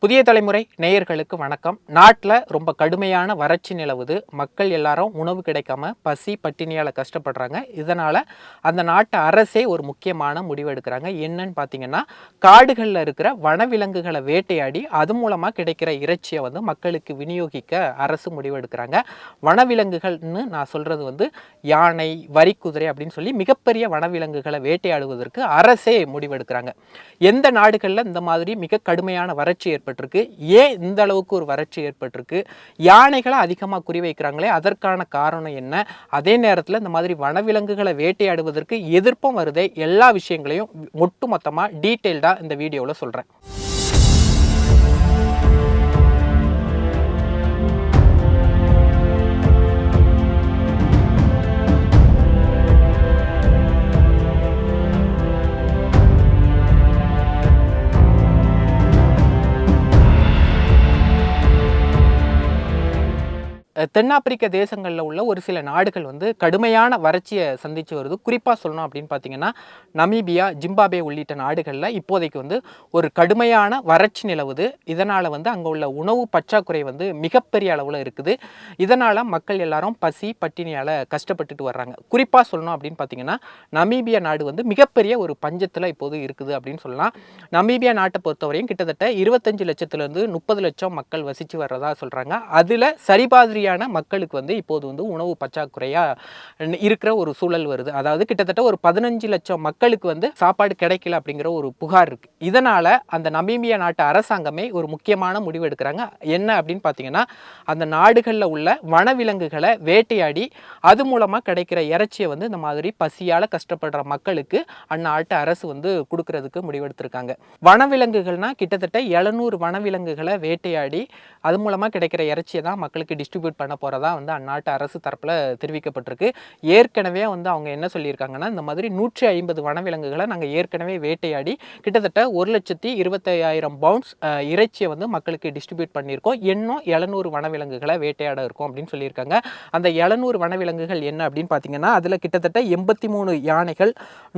புதிய தலைமுறை நேயர்களுக்கு வணக்கம். நாட்டில் ரொம்ப கடுமையான வறட்சி நிலவுது. மக்கள் எல்லாரும் உணவு கிடைக்காம பசி பட்டினியால் கஷ்டப்படுறாங்க. இதனால் அந்த நாட்டு அரசே ஒரு முக்கியமான முடிவு எடுக்கிறாங்க. என்னன்னு பார்த்தீங்கன்னா, காடுகளில் இருக்கிற வனவிலங்குகளை வேட்டையாடி அது மூலமாக கிடைக்கிற இறைச்சியை மக்களுக்கு விநியோகிக்க அரசு முடிவு எடுக்கிறாங்க. வனவிலங்குகள்னு நான் சொல்கிறது யானை, வரிக்குதிரை அப்படின்னு சொல்லி மிகப்பெரிய வனவிலங்குகளை வேட்டையாடுவதற்கு அரசே முடிவெடுக்கிறாங்க. எந்த நாடுகளில் இந்த மாதிரி மிக கடுமையான வறட்சி ஏற்பட்டிருக்கு, ஏன் இந்த அளவுக்கு ஒரு வறட்சி ஏற்பட்டிருக்கு, யானைகளை அதிகமாக குறிவைக்கிறாங்களே அதற்கான காரணம் என்ன, அதே நேரத்தில் இந்த மாதிரி வனவிலங்குகளை வேட்டையாடுவதற்கு எதிர்ப்பும் வருதே, எல்லா விஷயங்களையும் ஒட்டுமொத்தமாக டீட்டெயில்டாக இந்த வீடியோவில் சொல்கிறேன். தென்னாப்பிரிக்க தேசங்களில் உள்ள ஒரு சில நாடுகள் கடுமையான வறட்சியை சந்தித்து வருது. குறிப்பாக சொல்லணும் அப்படின்னு பார்த்தீங்கன்னா, நமீபியா, ஜிம்பாப்வே உள்ளிட்ட நாடுகளில் இப்போதைக்கு ஒரு கடுமையான வறட்சி நிலவுது. இதனால் அங்கே உள்ள உணவு பற்றாக்குறை மிகப்பெரிய அளவில் இருக்குது. இதனால் மக்கள் எல்லாரும் பசி பட்டினியால் கஷ்டப்பட்டுட்டு வர்றாங்க. குறிப்பாக சொல்லணும் அப்படின்னு பார்த்தீங்கன்னா, நமீபியா நாடு மிகப்பெரிய ஒரு பஞ்சத்தில் இப்போது இருக்குது அப்படின்னு சொல்லலாம். நமீபியா நாட்டை பொறுத்தவரையும் கிட்டத்தட்ட 25 லட்சத்துலேருந்து 30 லட்சம் மக்கள் வசித்து வர்றதா சொல்கிறாங்க. அதில் சரிபாதிரி மக்களுக்கு இப்போது உணவு பற்றாக்குறையா இருக்கிற ஒரு சூழல் வருது. அதாவது கிட்டத்தட்ட ஒரு 15 லட்சம் மக்களுக்கு சாப்பாடு கிடைக்கல அப்படிங்கிற ஒரு புகார் இருக்கு. இதனால அந்த நமீபியா நாட்டு அரசாங்கமே ஒரு முக்கியமான முடிவு எடுக்கிறாங்க. என்ன அப்படின்னு பார்த்தீங்கன்னா, அந்த நாடுகளில் உள்ள வனவிலங்குகளை வேட்டையாடி அது மூலமாக கிடைக்கிற இறைச்சியை இந்த மாதிரி பசியால் கஷ்டப்படுற மக்களுக்கு அந்நாட்டு அரசு கொடுக்கறதுக்கு முடிவெடுத்திருக்காங்க. வனவிலங்குகள்னா கிட்டத்தட்ட 700 வனவிலங்குகளை வேட்டையாடி அது மூலமாக கிடைக்கிற இறைச்சியை தான் மக்களுக்கு டிஸ்ட்ரிபியூட் பண்ண போகிறதா அந்நாட்டு அரசு தரப்பில் தெரிவிக்கப்பட்டிருக்கு. ஏற்கனவே அவங்க என்ன சொல்லியிருக்காங்கன்னா, இந்த மாதிரி 150 வனவிலங்குகளை நாங்கள் ஏற்கனவே வேட்டையாடி கிட்டத்தட்ட 1,25,000 பவுண்ட்ஸ் இறைச்சியை மக்களுக்கு டிஸ்ட்ரிபியூட் பண்ணியிருக்கோம். இன்னும் 700 வனவிலங்குகளை வேட்டையாட இருக்கும் அப்படின்னு சொல்லியிருக்காங்க. அந்த 700 வனவிலங்குகள் என்ன அப்படின்னு பார்த்தீங்கன்னா, அதில் கிட்டத்தட்ட 83 யானைகள்,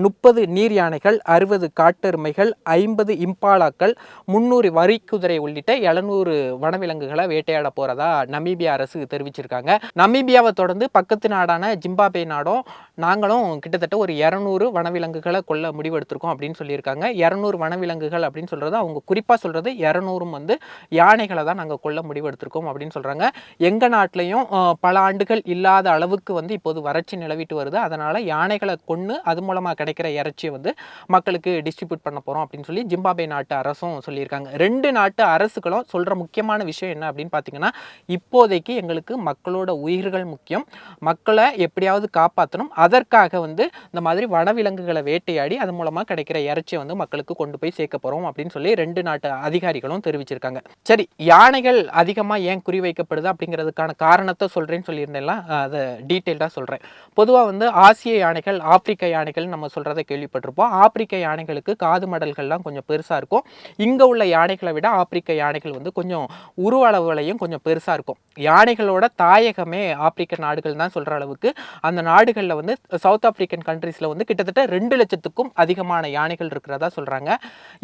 30 நீர் யானைகள், 60 காட்டெருமைகள், 50 இம்பாலாக்கள், 300 வரிக்குதிரை உள்ளிட்ட 700 வனவிலங்குகளை வேட்டையாட போகிறதா நமீபியா அரசு தெரிவிச்சிருக்காங்க. நமீபியாவை தொடர்ந்து பக்கத்து நாடான ஜிம்பாப்வே நாடும் நாங்களும் கிட்டத்தட்ட ஒரு 200 வனவிலங்குகளை கொல்ல முடிவெடுத்திருக்கோம் அப்படின்னு சொல்லியிருக்காங்க. 200 வனவிலங்குகள் அப்படின்னு சொல்றது அவங்க குறிப்பாக சொல்றது 200 யானைகளை தான் நாங்கள் கொல்ல முடிவெடுத்திருக்கோம் அப்படின்னு சொல்றாங்க. எங்க நாட்டிலையும் பல ஆண்டுகள் இல்லாத அளவுக்கு இப்போது வறட்சி நிலவிட்டு வருது. அதனால யானைகளை கொன்று அது மூலமாக கிடைக்கிற இறைச்சியை மக்களுக்கு டிஸ்ட்ரிபியூட் பண்ண போறோம் அப்படின்னு சொல்லி ஜிம்பாப்வே நாட்டு அரசும் சொல்லியிருக்காங்க. 2 நாட்டு அரசுகளும் சொல்ற முக்கியமான விஷயம் என்ன அப்படின்னு பார்த்தீங்கன்னா, இப்போதைக்கு எங்களுக்கு மக்களோட உயிர்கள் முக்கியம், மக்களை எப்படியாவது காப்பாற்றணும், அதற்காக இந்த மாதிரி வனவிலங்குகளை வேட்டையாடி அது மூலமாக கிடைக்கிற இறைச்சியை மக்களுக்கு கொண்டு போய் சேர்க்க போகிறோம் அப்படின்னு சொல்லி 2 நாட்டு அதிகாரிகளும் தெரிவிச்சிருக்காங்க. சரி, யானைகள் அதிகமாக ஏன் குறிவைக்கப்படுது அப்படிங்கிறதுக்கான காரணத்தை சொல்கிறேன்னு சொல்லியிருந்தேன்ல, அதை டீட்டெயில்டாக சொல்கிறேன். பொதுவாக ஆசிய யானைகள், ஆப்பிரிக்க யானைகள் நம்ம சொல்கிறத கேள்விப்பட்டிருப்போம். ஆப்பிரிக்க யானைகளுக்கு காது மடல்கள்லாம் கொஞ்சம் பெருசாக இருக்கும். இங்கே உள்ள யானைகளை விட ஆப்பிரிக்க யானைகள் கொஞ்சம் உருவ அளவுலையும் கொஞ்சம் பெருசாக இருக்கும். யானைகளோட தாயகமே ஆப்பிரிக்க நாடுகள் தான் சொல்கிற அளவுக்கு அந்த நாடுகளில் சவுத் ஆப்பிரிக்கன் கண்ட்ரீஸில் கிட்டத்தட்ட 2 லட்சத்துக்கும் அதிகமான யானைகள் இருக்கிறதா சொல்கிறாங்க.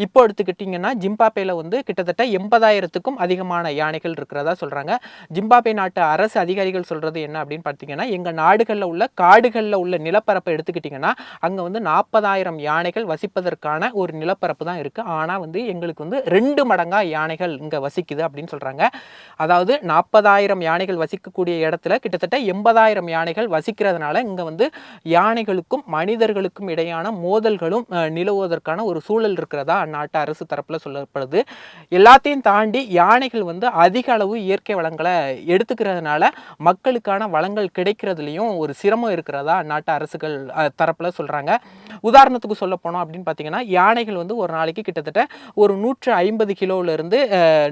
இப்போ எடுத்துக்கிட்டிங்கன்னா ஜிம்பாப்வேல கிட்டத்தட்ட 80,000த்துக்கும் அதிகமான யானைகள் இருக்கிறதா சொல்கிறாங்க. ஜிம்பாப்வே நாட்டு அரசு அதிகாரிகள் சொல்கிறது என்ன அப்படின்னு பார்த்தீங்கன்னா, எங்கள் நாடுகளில் உள்ள காடுகளில் உள்ள நிலப்பரப்பை எடுத்துக்கிட்டிங்கன்னா அங்கே 40,000 யானைகள் வசிப்பதற்கான ஒரு நிலப்பரப்பு தான் இருக்குது. ஆனால் எங்களுக்கு 2 மடங்காக யானைகள் இங்கே வசிக்குது அப்படின்னு சொல்கிறாங்க. அதாவது 40,000 யானைகள் வசிக்கக்கூடிய இடத்துல கிட்டத்தட்ட 80,000 யானைகள் வசிக்கிறதுனால இங்கே யானைகளுக்கும் மனிதர்களுக்கும் இடையான மோதல்களும் நிலவுவதற்கான ஒரு சூழல் இருக்கிறதா அந்நாட்டு அரசு தரப்பில் சொல்லப்படுது. எல்லாத்தையும் தாண்டி யானைகள் அதிக அளவு இயற்கை வளங்களை எடுத்துக்கிறதுனால மக்களுக்கான வளங்கள் கிடைக்கிறதுலையும் ஒரு சிரமம் இருக்கிறதா அந்நாட்டு அரசுகள் தரப்பில் சொல்கிறாங்க. உதாரணத்துக்கு சொல்ல போனோம் அப்படின்னு பார்த்தீங்கன்னா, யானைகள் ஒரு நாளைக்கு கிட்டத்தட்ட ஒரு 150 கிலோவிலிருந்து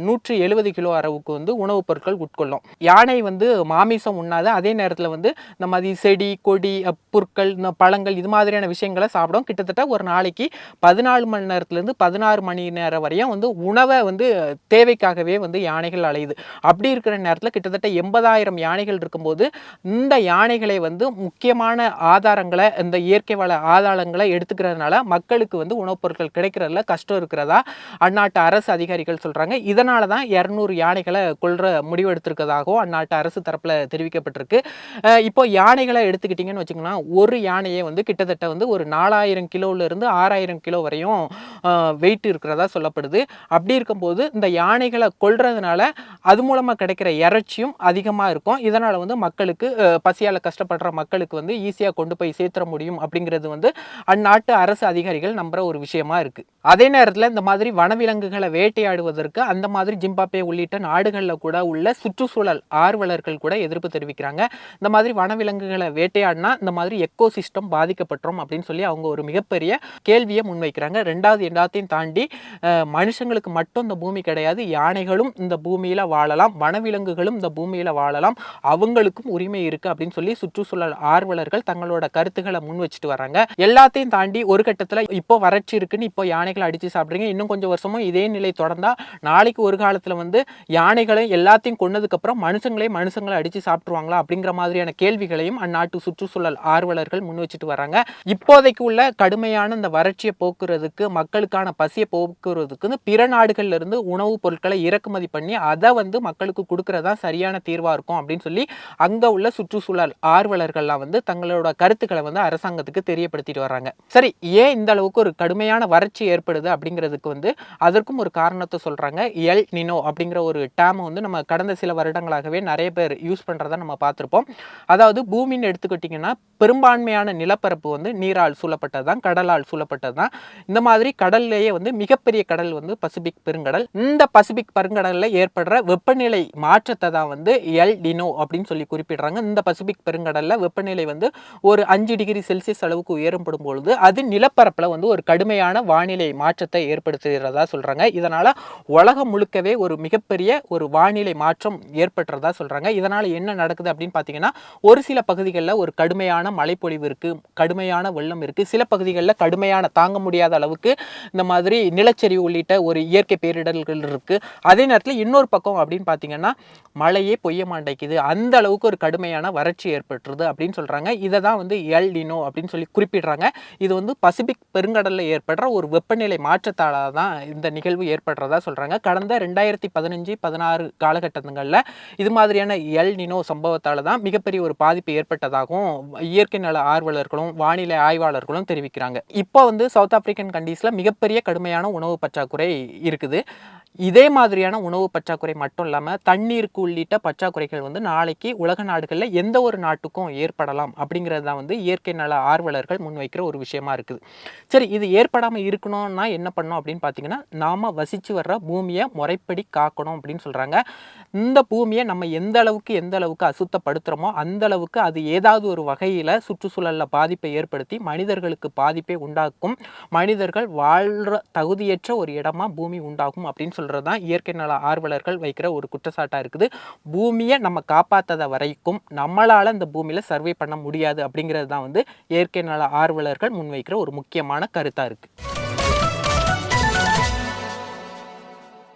170 கிலோ அளவுக்கு உணவுப் பொருட்கள் உட்கொள்ளும். யானை மாமிசம் உண்ணாது. அதே நேரத்தில் இந்த மாதிரி செடி கொடி புற்கள் இந்த பழங்கள் இது மாதிரியான விஷயங்களை சாப்பிடும். கிட்டத்தட்ட ஒரு நாளைக்கு 14 மணி நேரத்திலிருந்து 16 மணி நேரம் வரையும் உணவை தேவைக்காகவே யானைகள் அலையுது. அப்படி இருக்கிற நேரத்தில் கிட்டத்தட்ட 80,000 யானைகள் இருக்கும்போது இந்த யானைகளை முக்கியமான ஆதாரங்களை, இந்த இயற்கை வள தானியங்களை எடுத்துக்கிறதுனால மக்களுக்கு வந்து உணவுப் பொருட்கள் கிடைக்கிறதுல கஷ்டம் இருக்கிறதா அந்நாட்டு அரசு அதிகாரிகள் சொல்றாங்க. இதனால தான் 200 யானைகளை கொல்ற முடிவு எடுத்திருக்கதாகவும் அந்நாட்டு அரசு தரப்புல தெரிவிக்கப்பட்டிருக்கு. இப்போ யானைகளை எடுத்துக்கிட்டீங்கன்னு வச்சுக்கோங்கன்னா, ஒரு யானையே வந்து கிட்டத்தட்ட வந்து ஒரு 4000 கிலோல இருந்து 6000 கிலோ வரையும் வெயிட் இருக்கிறதா சொல்லப்படுது. அப்படி இருக்கும்போது இந்த யானைகளை கொல்றதுனால அது மூலமா கிடைக்கிற இறைச்சியும் அதிகமா இருக்கும். இதனால வந்து மக்களுக்கு பசியால கஷ்டப்படுற மக்களுக்கு வந்து ஈஸியா கொண்டு போய் சேர்த்துற முடியும் அப்படிங்கிறது வந்து அந்நாட்டு அரசு அதிகாரிகள் நம்புற ஒரு விஷயமா இருக்கு. அதே நேரத்தில் இந்த மாதிரி வனவிலங்குகளை வேட்டையாடுவதற்கு அந்த மாதிரி ஜிம்பாப்வே உள்ளிட்ட நாடுகளில் கூட உள்ள சுற்றுச்சூழல் ஆர்வலர்கள் கூட எதிர்ப்பு தெரிவிக்கிறாங்க. இந்த மாதிரி வனவிலங்குகளை வேட்டையாடினா இந்த மாதிரி எக்கோ சிஸ்டம் பாதிக்கப்பட்டுரும் அப்படின்னு சொல்லி அவங்க ஒரு மிகப்பெரிய கேள்வியை முன்வைக்கிறாங்க. ரெண்டாவது எல்லாத்தையும் தாண்டி மனுஷங்களுக்கு மட்டும் இந்த பூமி கிடையாது, யானைகளும் இந்த பூமியில வாழலாம், வனவிலங்குகளும் இந்த பூமியில வாழலாம், அவங்களுக்கும் உரிமை இருக்கு அப்படின்னு சொல்லி சுற்றுச்சூழல் ஆர்வலர்கள் தங்களோட கருத்துக்களை முன் வச்சுட்டு வராங்க. எல்லாத்தையும் தாண்டி ஒரு கட்டத்தில் இப்போ வறட்சி இருக்குன்னு இப்போ யானைகளை அடிச்சு சாப்பிடுறீங்க, இன்னும் கொஞ்சம் வருஷமும் இதே நிலை தொடர்ந்தா நாளைக்கு ஒரு காலத்துல வந்து யானைகளை எல்லாத்தையும் கொன்னதுக்கு அப்புறம் மனுஷங்களை அடிச்சு சாப்பிட்டுருவாங்களா அப்படிங்கிற மாதிரியான கேள்விகளையும் அந்நாட்டு சுற்றுச்சூழல் ஆர்வலர்கள் முன் வச்சுட்டு வராங்க. இப்போதைக்கு உள்ள கடுமையான இந்த வறட்சியை போக்குறதுக்கு, மக்களுக்கான பசியை போக்குறதுக்கு பிற நாடுகள்ல இருந்து உணவுப் பொருட்களை இறக்குமதி பண்ணி அதை வந்து மக்களுக்கு கொடுக்கறதா சரியான தீர்வா இருக்கும் அப்படின்னு சொல்லி அங்க உள்ள சுற்றுச்சூழல் ஆர்வலர்கள்லாம் வந்து தங்களோட கருத்துக்களை வந்து அரசாங்கத்துக்கு தெரியப்படுத்திட்டு வராங்க. சரி, ஏன் இந்த அளவுக்கு ஒரு கடுமையான வறட்சி ஏற்படுது அப்படிங்கிறதுக்கு வந்து அதற்கும் ஒரு காரணத்தை சொல்றாங்க. எல் நினோ அப்படிங்கிற ஒரு டேம் வந்து நம்ம கடந்த சில வருடங்களாகவே நிறைய பேர் யூஸ் பண்றதை நம்ம பார்த்திருப்போம். அதாவது பூமின்னு எடுத்துக்கிட்டிங்கன்னா பெரும்பான்மையான நிலப்பரப்பு வந்து நீரால் சூழப்பட்டது தான், கடலால் சூழப்பட்டது தான். இந்த மாதிரி கடல்லேயே வந்து மிகப்பெரிய கடல் வந்து பசிபிக் பெருங்கடல். இந்த பசிபிக் பெருங்கடல்ல ஏற்படுற வெப்பநிலை மாற்றத்தை தான் வந்து எல் நினோ அப்படின்னு சொல்லி குறிப்பிடுறாங்க. இந்த பசிபிக் பெருங்கடல்ல வெப்பநிலை வந்து ஒரு 5 டிகிரி செல்சியஸ் அளவுக்கு உயரப்படும் பொழுது அது நிலப்பரப்புல வந்து ஒரு கடுமையான வானிலை மாற்றத்தை ஏற்படுத்துகிறதா சொல்றாங்க. இதனால உலகம் முழுக்கவே ஒரு மிகப்பெரிய ஒரு வானிலை மாற்றம் ஏற்படுறதா சொல்றாங்க. இதனால என்ன நடக்குது அப்படின்னு பார்த்தீங்கன்னா, ஒரு சில பகுதிகளில் ஒரு கடுமையான மழைப்பொழிவு இருக்கு, கடுமையான வெள்ளம் இருக்கு, சில பகுதிகளில் கடுமையான தாங்க முடியாத அளவுக்கு இந்த மாதிரி நிலச்சரிவு உள்ளிட்ட ஒரு இயற்கை பேரிடர்கள் இருக்கு. அதே நேரத்தில் இன்னொரு பக்கம் அப்படின்னு பார்த்தீங்கன்னா மழையே பொய்ய மாட்டேங்குது, அந்த அளவுக்கு ஒரு கடுமையான வறட்சி ஏற்பட்டுருது அப்படின்னு சொல்றாங்க. இதை தான் வந்து எல் நினோ அப்படின்னு சொல்லி குறிப்பிடுறாங்க. இது வந்து பசிபிக் பெருங்கடலில் ஏற்படுற ஒரு வெப்பநிலை மாற்றத்தால தான் இந்த நிகழ்வு ஏற்படுறதா சொல்றாங்க. கடந்த 2015-16 காலகட்டங்களில் இது மாதிரியான எல் நினோ சம்பவத்தால தான் மிகப்பெரிய ஒரு பாதிப்பு ஏற்பட்டதாகவும் இயற்கை நல ஆர்வலர்களும் வானிலை ஆய்வாளர்களும் தெரிவிக்கிறாங்க. இப்போ வந்து சவுத் ஆப்பிரிக்கன் கண்ட்ரீஸ்ல மிகப்பெரிய கடுமையான உணவு பற்றாக்குறை இருக்குது. இதே மாதிரியான உணவு பற்றாக்குறை மட்டும் இல்லாமல் தண்ணீருக்கு உள்ளிட்ட பற்றாக்குறைகள் வந்து நாளைக்கு உலக நாடுகளில் எந்த ஒரு நாட்டுக்கும் ஏற்படலாம் அப்படிங்கிறது தான் வந்து இயற்கை நல ஆர்வலர்கள் முன்வைக்கிற ஒரு விஷயமா இருக்குது. சரி, இது ஏற்படாமல் இருக்கணும்னா என்ன பண்ணணும் அப்படின்னு பார்த்தீங்கன்னா, நாம வசித்து வர்ற பூமியை முறைப்படி காக்கணும் அப்படின்னு சொல்கிறாங்க. இந்த பூமியை நம்ம எந்த அளவுக்கு அசுத்தப்படுத்துகிறோமோ அந்த அளவுக்கு அது ஏதாவது ஒரு வகையில் சுற்றுச்சூழலில் பாதிப்பை ஏற்படுத்தி மனிதர்களுக்கு பாதிப்பை உண்டாக்கும், மனிதர்கள் வாழ்கிற தகுதியற்ற ஒரு இடமா பூமி உண்டாகும் அப்படின்னு சொல்கிறது தான் இயற்கை நல ஆர்வலர்கள் வைக்கிற ஒரு குற்றச்சாட்டாக இருக்குது. பூமியை நம்ம காப்பாற்றாத வரைக்கும் நம்மளால் இந்த பூமியில் சர்வே பண்ண முடியாது அப்படிங்கிறது தான் வந்து இயற்கை நல ஆர்வலர்கள் முன்வைக்கிற ஒரு முக்கியமான கருத்தாக இருக்குது.